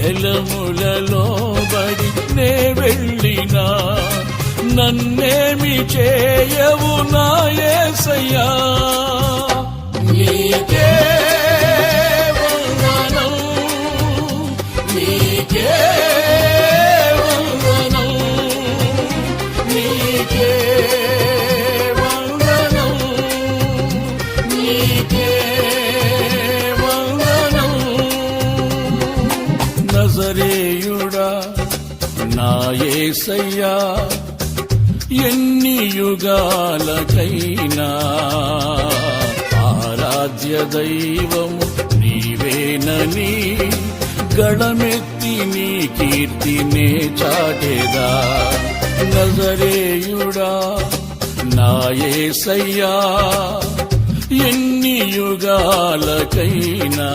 జలములలో బడి నే వెళ్ళినా నన్నేమి చేయవు నా యేసయ్యా. నీకే వందనం, నీకే వందనం, నీకే వందనం, నీకే వందనం. నజరేయుడా నా యేసయ్యా, ఎన్ని యుగాలకైనా ఆరాధ్య దైవము నీవేనని గళమెత్తి నీ కీర్తినే చాటెదా. నజరేయుడా నా యేసయ్యా, ఎన్ని యుగాలకైనా